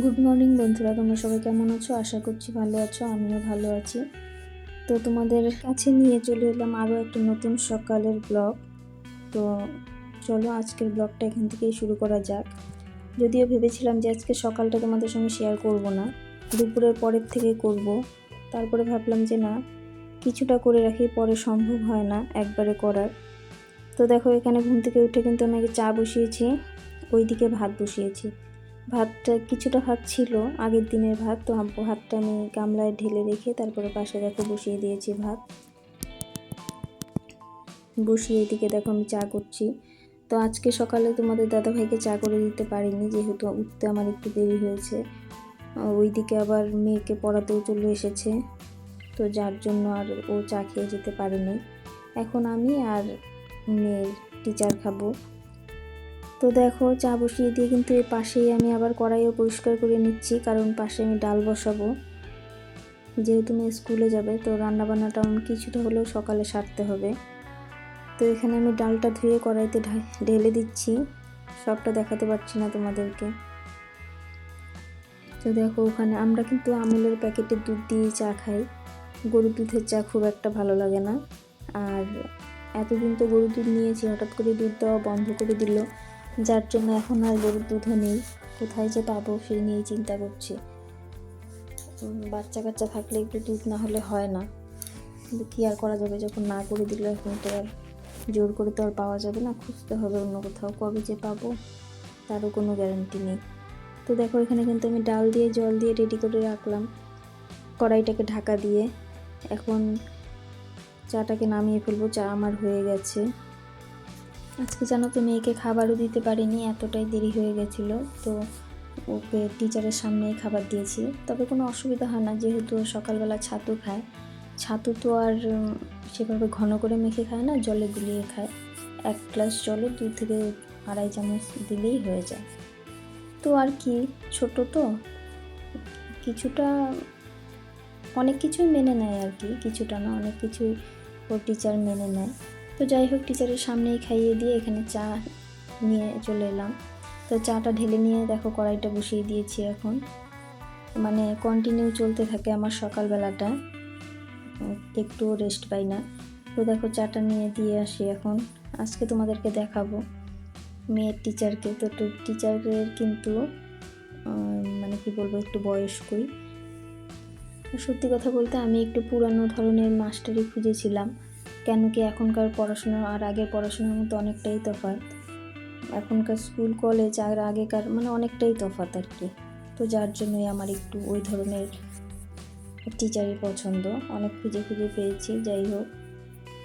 Good morning বন্ধুরা, তোমরা সবাই কেমন আছো? আশা করছি ভালো আছো, আমিও ভালো আছি। তো তোমাদের কাছে নিয়ে চলে এলাম আরও একটা নতুন সকালের ব্লগ। তো চলো আজকের ব্লগটা এখান থেকেই শুরু করা যাক। যদিও ভেবেছিলাম যে আজকে সকালটা তোমাদের সঙ্গে শেয়ার করব না, দুপুরের পরের থেকে করব। তারপরে ভাবলাম যে না, কিছুটা করে রাখি, পরে সম্ভব হয় না একবারে করার। তো দেখো, এখানে ঘুম থেকে উঠে কিন্তু আমি আগে চা বসিয়েছি, ওইদিকে ভাত বসিয়েছি। ভাতটা কিছুটা ভাত ছিল আগের দিনের ভাত, তো ভাতটা আমি গামলায় ঢেলে রেখে তারপরে পাশে দেখো বসিয়ে দিয়েছি ভাত। বসিয়ে এদিকে দেখো আমি চা করছি। তো আজকে সকালে তোমাদের দাদাভাইকে চা করে দিতে পারিনি, যেহেতু উঠতে আমার একটু দেরি হয়েছে। ওইদিকে আবার মেয়েকে পড়াতেও চলে এসেছে, তো যার জন্য আর ও চা খেয়ে যেতে পারেনি। এখন আমি আর মেয়ের টিচার খাবো। তো দেখো চা বসিয়ে দিয়ে কিন্তু এর পাশেই আমি আবার কড়াইও পরিষ্কার করে নিচ্ছি, কারণ পাশে আমি ডাল বসাবো। যেহেতু মেয়ে স্কুলে যাবে, তো রান্নাবান্নাটা আমি কিছুটা হলেও সকালে সারতে হবে। তো এখানে আমি ডালটা ধুয়ে কড়াইতে ঢেলে দিচ্ছি, সবটা দেখাতে পারছি না তোমাদেরকে। তো দেখো, ওখানে আমরা কিন্তু আমুলের প্যাকেটের দুধ দিয়ে চা খাই, গরুর দুধের চা খুব একটা ভালো লাগে না। আর এতদিন তো গরুর দুধ নিয়েছি, হঠাৎ করে দুধ দেওয়া বন্ধ করে দিল, যার জন্য এখন আর গরুর দুধও নেই। কোথায় যে পাবো সেই নিয়েই চিন্তা করছি। বাচ্চা কাচ্চা থাকলে একটু দুধ না হলে হয় না, কিন্তু কী আর করা যাবে, যখন না করে দিল এখন তো আর জোর করে তো আর পাওয়া যাবে না, খুঁজতে হবে অন্য কোথাও। কবে যে পাবো তারও কোনো গ্যারান্টি নেই। তো দেখো, এখানে কিন্তু আমি ডাল দিয়ে জল দিয়ে রেডি করে রাখলাম, কড়াইটাকে ঢাকা দিয়ে। এখন চাটাকে নামিয়ে ফেলবো, চা আমার হয়ে গেছে। আজকে জানো তো মেয়েকে খাবারও দিতে পারিনি, এতটাই দেরি হয়ে গেছিলো। তো ওকে টিচারের সামনেই খাবার দিয়েছি, তবে কোনো অসুবিধা হয় না, যেহেতু সকালবেলা ছাতু খায়। ছাতু তো আর সেভাবে ঘন করে মেখে খায় না, জলে গুলিয়ে খায়। 1 গ্লাস জলে 2 থেকে 2.5 চামচ দিলেই হয়ে যায়। তো আর কি, ছোট তো কিছুটা অনেক কিছুই মেনে নেয় আর কি, কিছুটা না অনেক কিছুই ওর টিচার মেনে নেয়। তো যাই হোক, টিচারের সামনেই খাইয়ে দিয়ে এখানে চা নিয়ে চলে এলাম। তো চাটা ঢেলে নিয়ে দেখো কড়াইটা বসিয়ে দিয়েছি এখন, মানে কন্টিনিউ চলতে থাকে আমার সকালবেলাটা, একটুও রেস্ট পাই না। তো দেখো চাটা নিয়ে দিয়ে আসি এখন। আজকে তোমাদেরকে দেখাবো মেয়ের টিচারকে। তো টিচারের কিন্তু মানে কি বলবো, একটু বয়স্কই। সত্যি কথা বলতে আমি একটু পুরানো ধরনের মাস্টারই খুঁজেছিলাম, কেন কি এখনকার পড়াশোনা আর আগের পড়াশোনার মতো অনেকটাই তফাৎ। এখনকার স্কুল কলেজ আর আগেকার মানে অনেকটাই তফাৎ আর কি। তো যার জন্যই আমার একটু ওই ধরনের টিচারই পছন্দ। অনেক খুঁজে খুঁজে পেয়েছি, যাই হোক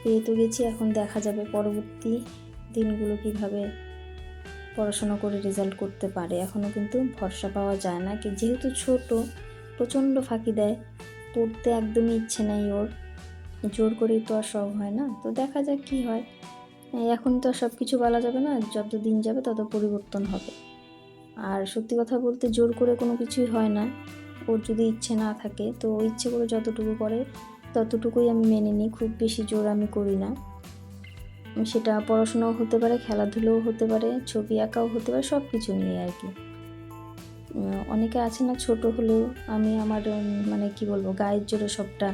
পেয়ে তো গেছি। এখন দেখা যাবে পরবর্তী দিনগুলো কিভাবে পড়াশোনা করে রেজাল্ট করতে পারে। এখনও কিন্তু ভরসা পাওয়া যায় না, যেহেতু ছোট, প্রচণ্ড ফাঁকি দেয়, পড়তে একদমই ইচ্ছে নেই ওর, জোর করেই তো আর সব হয় না। তো দেখা যাক কি হয়। এখন তো আর সব কিছু বলা যাবে না, যত দিন যাবে তত পরিবর্তন হবে। আর সত্যি কথা বলতে জোর করে কোনো কিছুই হয় না। ওর যদি ইচ্ছে না থাকে, তো ইচ্ছে করে যতটুকু করে ততটুকুই আমি মেনে নিই, খুব বেশি জোর আমি করি না। সেটা পড়াশোনাও হতে পারে, খেলাধুলোও হতে পারে, ছবি আঁকাও হতে পারে, সব কিছু নিয়ে আর কি। অনেকে আছে না, ছোট হলেও আমি আমার মানে কি বলবো, গায়ের জোরে সবটা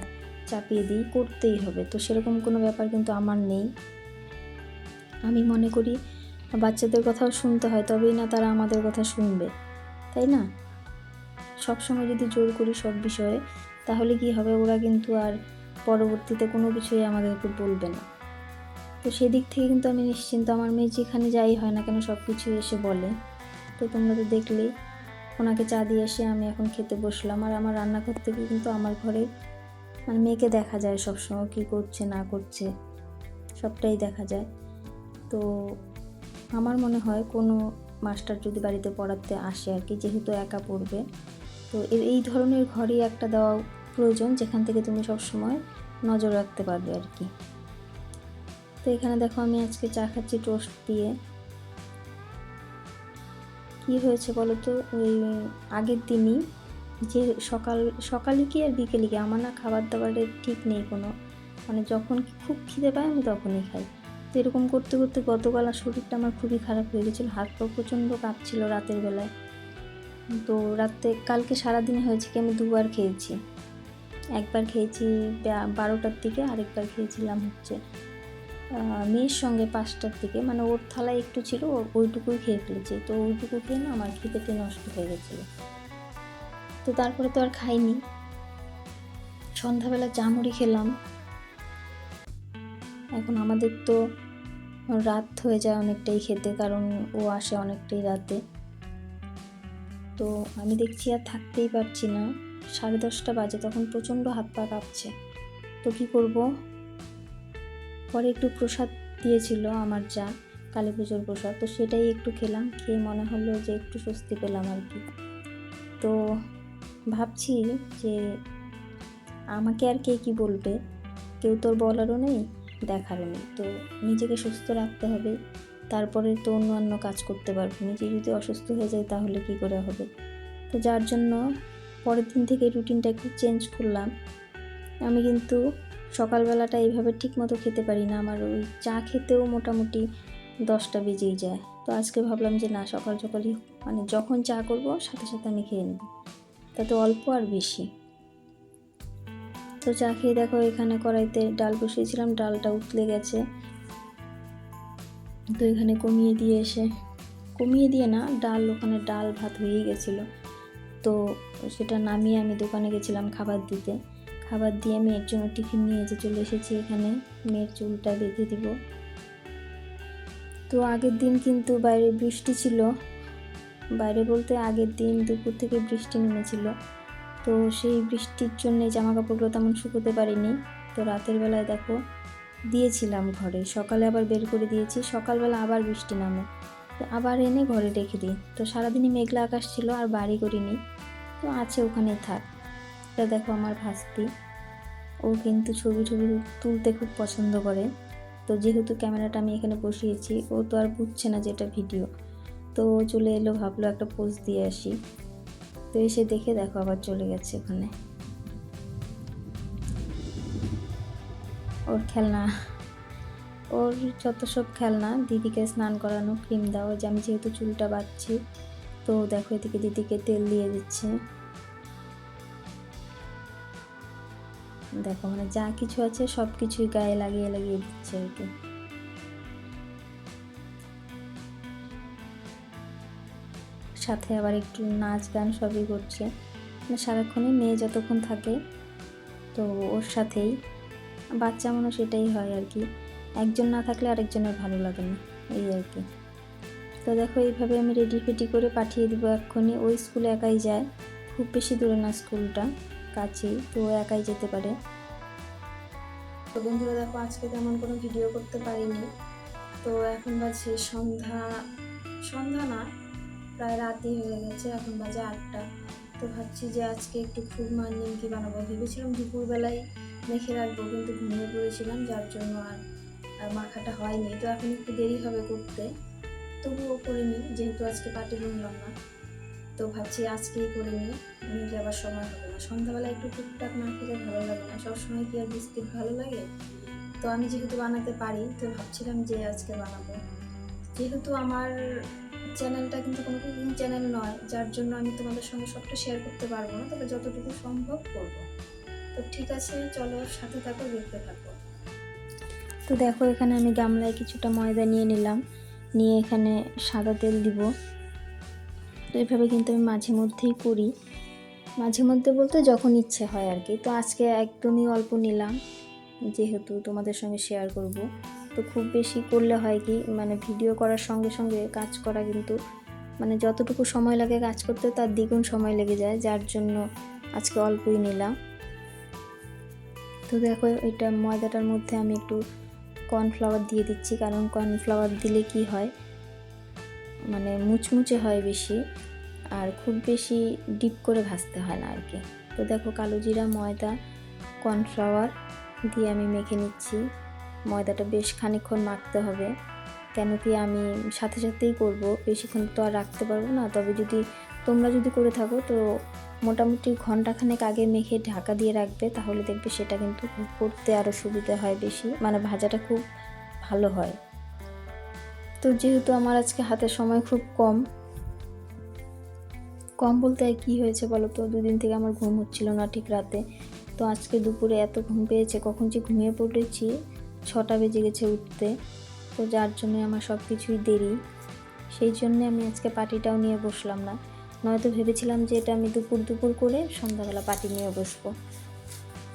চাপিয়ে দিই, করতেই হবে। তো সেরকম কোনো ব্যাপার কিন্তু আমার নেই। আমি মনে করি বাচ্চাদের কথাও শুনতে হয়, তবেই না তারা আমাদের কথা শুনবে, তাই না? সবসময় যদি জোর করি সব বিষয়ে, তাহলে কি হবে, ওরা কিন্তু আর পরবর্তীতে কোনো কিছুই আমাদেরকে বলবে না। তো সেদিক থেকে কিন্তু আমি নিশ্চিন্ত, আমার মেয়ে যেখানে যাই হয় না কেন সব কিছুই এসে বলে। তো তোমরা তো দেখলেই, ওনাকে চা দিয়ে এসে আমি এখন খেতে বসলাম। আর আমার রান্নাঘর থেকে কিন্তু আমার ঘরে মানে মেয়েকে দেখা যায় সবসময়, কী করছে না করছে সবটাই দেখা যায়। তো আমার মনে হয় কোনো মাস্টার যদি বাড়িতে পড়াতে আসে আর কি, যেহেতু একা পড়বে, তো এই ধরনের ঘরই একটা দেওয়া প্রয়োজন, যেখান থেকে তুমি সবসময় নজর রাখতে পারবে আর কি। তো এখানে দেখো আমি আজকে চা খাচ্ছি টোস্ট দিয়ে। কি হয়েছে বলো তো, ওই আগের দিনই যে সকালে কি আর বিকেলে কি, আমার না খাবার দাবারের ঠিক নেই কোনো, মানে যখন খুব খিদে পায় আমি তখনই খাই। তো এরকম করতে করতে গতকাল আর শরীরটা আমার খুবই খারাপ হয়ে গেছিলো, হাত পা প্রচণ্ড কাঁপছিল রাতের বেলায়। তো রাতে কালকে সারাদিনে হয়েছে কি আমি দুবার খেয়েছি। একবার খেয়েছি 12টার দিকে, আরেকবার খেয়েছিলাম হচ্ছে মেয়ের সঙ্গে 5টার দিকে। মানে ওর থালায় একটু ছিল, ওইটুকুই খেয়ে ফেলেছি। তো ওইটুকু খেয়ে না আমার খিদেতে নষ্ট হয়ে গেছিলো। তো তারপরে তো আর খাইনি। সন্ধ্যাবেলা চা মুড়ি খেলাম। এখন আমাদের তো রাত হয়ে যায় অনেকটাই খেতে, কারণ ও আসে অনেকটাই রাতে। তো আমি দেখছি আর থাকতেই পারছি না, 10:30 বাজে, তখন প্রচণ্ড হাত পা কাঁপছে। তো কী করব, পরে একটু প্রসাদ দিয়েছিল আমার যা, কালী পুজোর প্রসাদ, তো সেটাই একটু খেলাম। খেয়ে মনে হলো যে একটু স্বস্তি পেলাম আর কি। তো ভাবছি যে আমাকে আর কে কী বলবে, কেউ তোর বলারও নেই, দেখারও নেই। তো নিজেকে সুস্থ রাখতে হবে, তারপরে তো অন্য কাজ করতে পারবো। নিজে যদি অসুস্থ হয়ে যায় তাহলে কি করে হবে। তো যার জন্য পরের দিন থেকে রুটিনটা একটু চেঞ্জ করলাম। আমি কিন্তু সকালবেলাটা এইভাবে ঠিক মতো খেতে পারি না, আমার ওই চা খেতেও মোটামুটি 10টা বেজেই যায়। তো আজকে ভাবলাম যে না, সকালই মানে যখন চা করব সাথে সাথে আমি খেয়ে নেব, তাতে অল্প আর বেশি। তো চা খেয়ে দেখো এখানে কড়াইতে ডাল বসিয়েছিলাম, ডালটা উতলে গেছে। তো এখানে কমিয়ে দিয়ে না, ওখানে ডাল ভাত হয়েই গেছিলো। তো সেটা নামিয়ে আমি দোকানে গেছিলাম খাবার দিতে। খাবার দিয়ে মেয়ের জন্য টিফিন নিয়ে চলে এসেছি এখানে, মেয়ের চুলটা বেঁধে দিব। তো আগের দিন কিন্তু বাইরে বৃষ্টি ছিল, বাইরে বলতে আগের দিন দুপুর থেকে বৃষ্টি নেমেছিল। তো সেই বৃষ্টির জন্যে জামা কাপড়গুলো তেমন শুকোতে পারিনি। তো রাতের বেলায় দেখো দিয়েছিলাম ঘরে, সকালে আবার বের করে দিয়েছি, সকালবেলা আবার বৃষ্টি নামে, তো আবার এনে ঘরে রেখে দিই। তো সারাদিনই মেঘলা আকাশ ছিল, আর বাড়ি করিনি, তো আছে ওখানেই থাক। এটা দেখো আমার ভাস্তি, ও কিন্তু ছবি তুলতে খুব পছন্দ করে। তো যেহেতু ক্যামেরাটা আমি এখানে বসিয়েছি, ও তো আর বুঝছে না যে এটা ভিডিও। তো ও চলে এলো, ভাবলো একটা পোজ দিয়ে আসি। তো এসে দেখে দেখো আবার চলে গেছে ওখানে। ওর খেলনা, ওর যত সব খেলনা, দিদিকে স্নান করানো, ক্রিম দাও, যে আমি যেহেতু চুলটা বাঁধছি। তো দেখো এদিকে দিদিকে তেল দিয়ে দিচ্ছে। দেখো মানে যা কিছু আছে সব কিছুই গায়ে লাগিয়ে দিচ্ছে আর কি। সাথে আবার একটু নাচ গান সবই করছে, মানে সারাক্ষণই মেয়ে যতক্ষণ থাকে তো ওর সাথেই, বাচ্চা মানুষ এটাই হয় আর কি, একজন না থাকলে আরেকজনের ভালো লাগে না, এই আর কি। তো দেখো এইভাবে আমি রেডি করে পাঠিয়ে দিব এক্ষুনি। ওই স্কুলে একাই যায়, খুব বেশি দূরে না স্কুলটা, কাছেই, তো একাই যেতে পারে। তো বন্ধুরা দেখো আজকে তেমন কোনো ভিডিও করতে পারিনি। তো এখন বাজে সন্ধ্যা না, প্রায় রাতই হয়ে গেছে, এখন বাজে 8টা। তো ভাবছি যে আজকে একটু খুরমা নিমকি বানাবো। ভেবেছিলাম দুপুরবেলায় মেখে রাখবো, কিন্তু ঘুমিয়ে পড়েছিলাম, যার জন্য আর মাখাটা হয়নি। তো এখন একটু দেরি হবে করতে, তবুও করিনি, যেহেতু আজকে পাটি বুনলাম না। তো ভাবছি আজকেই করে নিই, নিলে আবার সময় হবে না। সন্ধ্যাবেলা একটু টুকটাক না খেলে ভালো লাগে না, সবসময় কি আর বিস্কিট ভালো লাগে। তো আমি যেহেতু বানাতে পারি, তো ভাবছিলাম যে আজকে বানাবো। যেহেতু আমার চ্যানেলটা কিন্তু কোনো কুকিং চ্যানেল নয়, যার জন্য আমি তোমাদের সঙ্গে সবটা শেয়ার করতে পারবো না, তবে যতটুকু সম্ভব করবো। তো ঠিক আছে, চলো সাথে থাকো, দেখতে থাকো। তো দেখো এখানে আমি গামলায় কিছুটা ময়দা নিয়ে নিলাম, নিয়ে এখানে সাদা তেল দিব। তো এইভাবে কিন্তু আমি মাঝে মধ্যেই করি, মাঝে মধ্যে বলতে যখন ইচ্ছে হয় আর কি। তো আজকে একদমই অল্প নিলাম, যেহেতু তোমাদের সঙ্গে শেয়ার করব। তো খুব বেশি করলে হয় কি, মানে ভিডিও করার সঙ্গে সঙ্গে কাজ করা কিন্তু, মানে যতটুকু সময় লাগে কাজ করতে তার দ্বিগুণ সময় লেগে যায়, যার জন্য আজকে অল্পই নিলাম। তো দেখো এটা ময়দাটার মধ্যে আমি একটু কর্নফ্লাওয়ার দিয়ে দিচ্ছি, কারণ কর্নফ্লাওয়ার দিলে কি হয়, মানে মুচমুচে হয় বেশি, আর খুব বেশি ডিপ করে ভাজতে হয় না আর কি। তো দেখো কালো জিরা, ময়দা, কর্নফ্লাওয়ার দিয়ে আমি মেখে নিচ্ছি। ময়দাটা বেশ খানিকক্ষণ মাখতে হবে, কেন কি আমি সাথেই করব, বেশিক্ষণ তো আর রাখতে পারবো না। তবে তোমরা যদি করে থাকো তো মোটামুটি ঘন্টাখানেক আগে মেখে ঢাকা দিয়ে রাখবে, তাহলে দেখবে সেটা কিন্তু করতে আরও সুবিধা হয় বেশি, মানে ভাজাটা খুব ভালো হয়। তো যেহেতু আমার আজকে হাতে সময় খুব কম, কম বলতে আর কী হয়েছে বলো তো, দুদিন থেকে আমার ঘুম হচ্ছিল না ঠিক রাতে। তো আজকে দুপুরে এত ঘুম পেয়েছে, কখন যে ঘুমিয়ে পড়েছি, 6টা বেজে গেছে উঠতে। তো যার জন্যে আমার সব কিছুই দেরি, সেই জন্যে আমি আজকে পার্টিটাও নিয়ে বসলাম না। নয়তো ভেবেছিলাম যে এটা আমি দুপুর করে সন্ধ্যাবেলা পার্টি নিয়ে বসবো।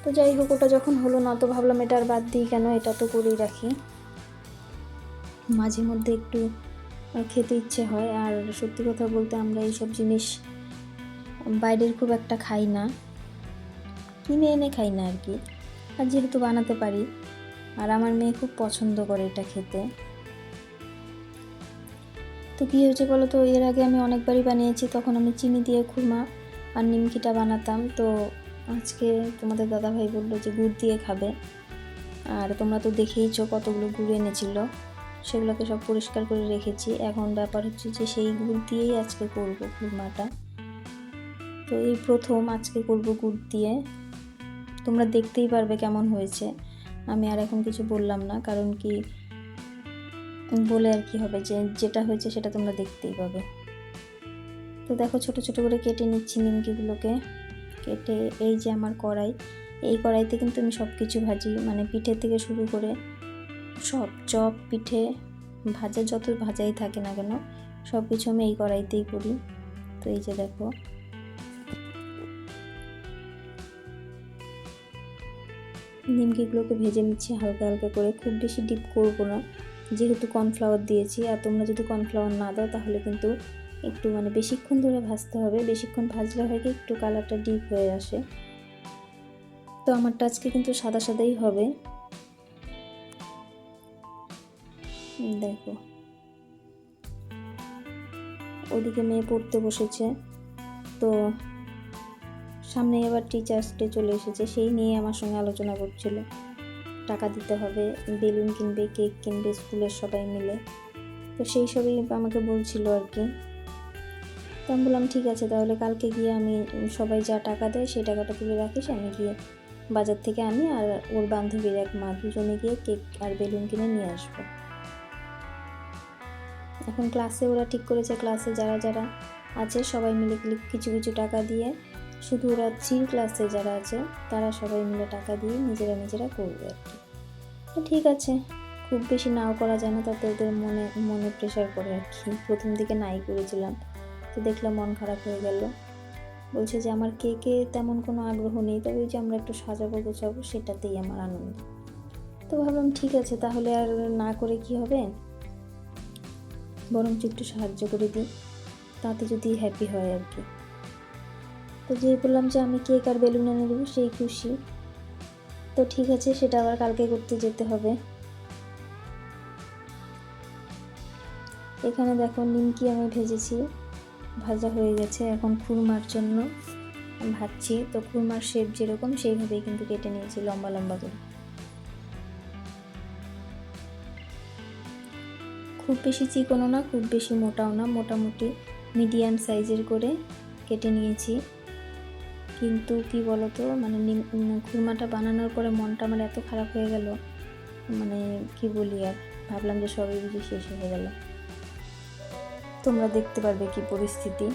তো যাই হোক, ওটা যখন হলো না তো ভাবলাম এটা আর বাদ দিই কেন, এটা তো করেই রাখি। মাঝে মধ্যে একটু খেতে ইচ্ছে হয়। আর সত্যি কথা বলতে আমরা এইসব জিনিস বাইরের খুব একটা খাই না, কিনে এনে খাই না আর কি। আর যেহেতু বানাতে পারি, আর আমার মেয়ে খুব পছন্দ করে এটা খেতে। তো কী হয়েছে বলো তো, এর আগে আমি অনেকবারই বানিয়েছি, তখন আমি চিনি দিয়ে খুরমা আর নিমকিটা বানাতাম। তো আজকে তোমাদের দাদাভাই বললো যে গুড় দিয়ে খাবে। আর তোমরা তো দেখেইছো কতগুলো গুড় এনেছিল, সেগুলোকে সব পরিষ্কার করে রেখেছি। এখন ব্যাপার হচ্ছে যে সেই গুড় দিয়েই আজকে করব খুরমাটা। তো এই প্রথম আজকে করব গুড় দিয়ে, তোমরা দেখতেই পারবে কেমন হয়েছে। আমি আর এখন কিছু বললাম না, কারণ কি বলে আর কি হবে, যে যেটা হয়েছে সেটা তোমরা দেখতেই পাবে। তো দেখো ছোট ছোট করে কেটে নিচ্ছি নিমকিগুলোকে। কেটে এই যে আমার কড়াই, এই কড়াইতে কিন্তু আমি সব কিছু ভাজি, মানে পিঠে থেকে শুরু করে সব চপ পিঠে ভাজা যত ভাজাই থাকে না কেন, সব কিছু আমি এই কড়াইতেই করি। তো এই যে দেখো নিমকিগুলোকে ভেজে নিচ্ছি হালকা হালকা করে, খুব বেশি ডিপ করব না যেহেতু কর্নফ্লাওয়ার দিয়েছি। আর তোমরা যদি কর্নফ্লাওয়ার না দাও তাহলে কিন্তু একটু মানে বেশিক্ষণ ধরে ভাজতে হবে, বেশিক্ষণ ভাজলে হয় কি একটু কালারটা ডিপ হয়ে আসে। তো আমারটা আজকে কিন্তু সাদা সাদাই হবে। দেখো ওদিকে মেয়ে পড়তে বসেছে, তো সামনে এবার টিচার্স ডে চলে এসেছে, সেই নিয়ে আমার সঙ্গে আলোচনা করছিল। টাকা দিতে হবে, বেলুন কিনবে, কেক কিনবে স্কুলের সবাই মিলে, তো সেই সবই আমাকে বলছিল আর কি। তো আমি বললাম ঠিক আছে, তাহলে কালকে গিয়ে আমি সবাই যা টাকা দেয় সেই টাকাটা তুলে রাখিস, আমি গিয়ে বাজার থেকে আমি আর ওর বান্ধবীর এক মা দুজনে গিয়ে কেক আর বেলুন কিনে নিয়ে আসবো। এখন ক্লাসে ওরা ঠিক করেছে, ক্লাসে যারা যারা আছে সবাই মিলে কিছু কিছু টাকা দিয়ে, শুধু ওরা 3 ক্লাসে যারা আছে তারা সবাই মিলে টাকা দিয়ে নিজেরা নিজেরা করবে আর কি। তো ঠিক আছে, খুব বেশি নাও করা যায় না, তাতে ওদের মনে প্রেশার পড়ে আর কি। প্রথম দিকে নাই করেছিলাম, তো দেখলাম মন খারাপ হয়ে গেল। বলছে যে আমার কেকে তেমন কোনো আগ্রহ নেই, তবে ওই যে আমরা একটু সাজাবো গোছাবো সেটাতেই আমার আনন্দ। তো ভাবলাম ঠিক আছে, তাহলে আর না করে কি হবে, বরঞ্চ একটু সাহায্য করে দিই, তাতে যদি হ্যাপি হয় আর কি। তো যে বললাম যে আমি কেক আর বেলুন এনে দেবো, সেই খুশি। তো ঠিক আছে, সেটা আবার কালকে করতে যেতে হবে। এখানে দেখো নিমকি আমি ভেজেছি, ভাজা হয়ে গেছে। এখন খুরমার জন্য ভাজছি। তো খুরমার শেপ যেরকম সেইভাবেই কিন্তু কেটে নিয়েছি লম্বা লম্বা করে। খুব বেশি চিকনও না, খুব বেশি মোটাও না, মোটামুটি মিডিয়াম সাইজের করে কেটে নিয়েছি। কিন্তু কি বলতো, মানে খুরমাটা বানানোর পরে মনটা আমার এত খারাপ হয়ে গেল, মানে কি বলি আর, ভাবলাম যে সবই বুঝি শেষ হয়ে গেল। তোমরা দেখতে পারবে কি পরিস্থিতি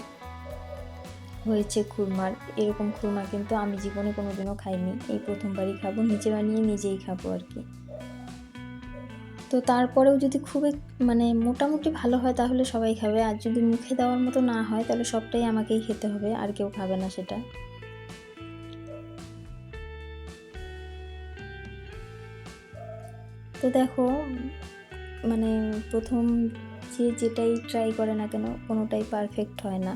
হয়েছে খুরমার। এরকম খুরমা কিন্তু আমি জীবনে কোনোদিনও খাইনি, এই প্রথমবারই খাবো, নিজে বানিয়ে নিজেই খাবো আর কি। তো তারপরেও যদি খুব মানে মোটামুটি ভালো হয় তাহলে সবাই খাবে, আর যদি মুখে দেওয়ার মতো না হয় তাহলে সবটাই আমাকেই খেতে হবে, আর কেউ খাবে না সেটা। তো দেখো মানে প্রথম যেটাই ট্রাই করে না কেন কোনোটাই পারফেক্ট হয় না,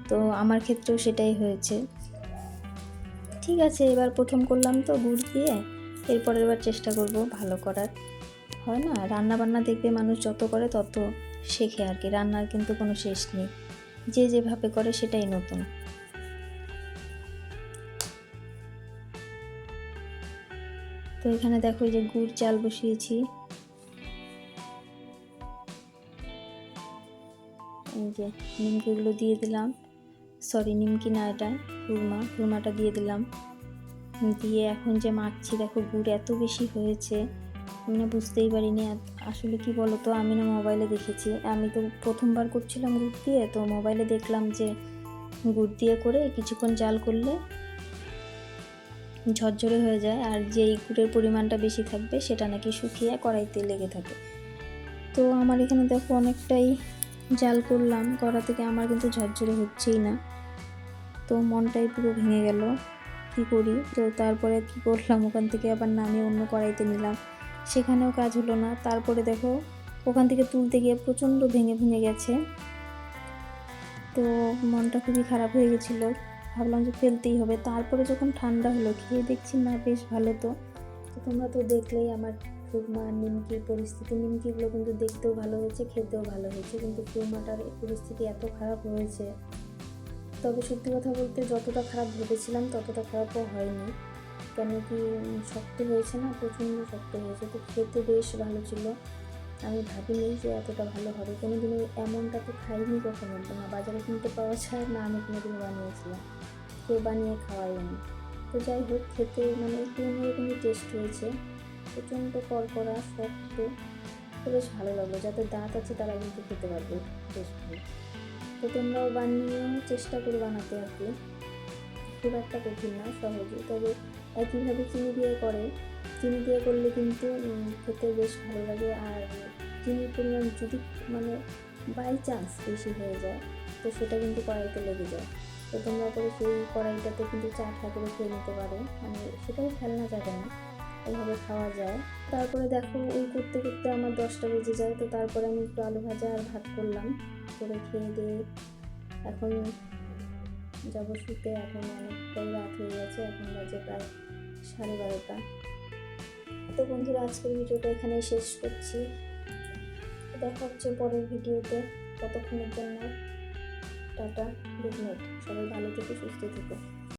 তো আমার ক্ষেত্রেও সেটাই হয়েছে। ঠিক আছে, এবার প্রথম করলাম তো গুড় দিয়ে, এরপরের বার চেষ্টা করব ভালো করার। হয় না, রান্না বান্না দেখবে মানুষ যত করে তত শেখে আর কি, রান্নার কিন্তু কোনো শেষ নেই, যে যেভাবে করে সেটাই নতুন। তো এখানে দেখো এই যে গুড় চাল বসিয়েছি, এই যে নিমকিগুলো দিয়ে দিলাম, সরি নিমকি না এটা খুরমাটা দিয়ে দিলাম। দিয়ে এখন যে মাখছি দেখো গুড় এত বেশি হয়েছে, আমি না বুঝতেই পারিনি। আসলে কি বলতো, আমি না মোবাইলে দেখেছি, আমি তো প্রথমবার করছিলাম গুড় দিয়ে, তো মোবাইলে দেখলাম যে গুড় দিয়ে করে কিছুক্ষণ জাল করলে ঝরঝরে হয়ে যায়, আর যেই গুড়ের পরিমাণটা বেশি থাকবে সেটা নাকি শুকিয়ে কড়াইতে লেগে থাকে। তো আমার এখানে দেখো অনেকটাই জাল করলাম, কড়া থেকে আমার কিন্তু ঝরঝরে হচ্ছেই না। তো মনটাই পুরো ভেঙে গেল, কী করি। তো তারপরে কি করলাম, ওখান থেকে আবার নামিয়ে অন্য কড়াইতে নিলাম, সেখানেও কাজ হলো না। তারপরে দেখো ওখান থেকে তুলতে গিয়ে প্রচণ্ড ভেঙে ভেঙে গেছে। তো মনটা খুবই খারাপ হয়ে গেছিলো, ভাবলাম যে ফেলতেই হবে। তারপরে যখন ঠান্ডা হলো খেয়ে দেখছি না বেশ ভালো। তো তোমরা তো দেখলেই আমার খুরমা নিমকির পরিস্থিতি। নিমকিগুলো কিন্তু দেখতেও ভালো হয়েছে, খেতেও ভালো হয়েছে, কিন্তু খুরমাটার পরিস্থিতি এত খারাপ হয়েছে। তবে সত্যি কথা বলতে যতটা খারাপ ভেবেছিলাম ততটা খারাপও হয়নি, কেন কি শক্ত হয়েছে না, প্রচণ্ড শক্ত হয়েছে। তো খেতে বেশ ভালো ছিল, আমি ভাবিনি যে এতটা ভালো হবে। কোনোদিনও এমনটা তো খাইনি কখনো, না বাজারে কিনতে পাওয়া যায় না আমি কোনোদিন বানিয়েছিলাম, কেউ বানিয়ে খাওয়াইনি। তো যাই হোক, খেতে মানে একটু অন্যরকমই টেস্ট হয়েছে, প্রচণ্ড কড়কড়া শক্ত, তো বেশ ভালো লাগলো। যাদের দাঁত আছে তারা কিন্তু খেতে পারবে বেশ ভালো। তো তোমরাও বানিয়ে চেষ্টা করে বানাতে, আর কি খুব একটা কঠিন না, সহজে। তবে একইভাবে চিনি দিয়ে করে, চিনি দিয়ে করলে কিন্তু খেতে বেশ ভালো লাগে। আর চিনির পরিমাণ যদি মানে বাই চান্স বেশি হয়ে যায় তো সেটা কিন্তু কড়াইতে লেগে যায়। তো তোমরা করে সেই কড়াইটাতে কিন্তু চা করে খেয়ে নিতে পারো, মানে সেটাও ফেলনা যাবে না, এভাবে খাওয়া যায়। তারপরে দেখো ওই করতে করতে আমার 10টা বেজে যায়। তো তারপরে আমি একটু আলু ভাজা আর ভাত করলাম, করে খেয়ে দিয়ে এখন যাবো শুতে। এখন অনেকটাই রাত হয়ে গেছে, এখন বাজে প্রায় 12:30। তো বন্ধুরা, আজকের ভিডিওটা এখানেই শেষ করছি, দেখা হচ্ছে পরের ভিডিওতে। ততক্ষণের জন্য টাটা, গুড নাইট, সবাই ভালো থেকো, সুস্থ থেকো।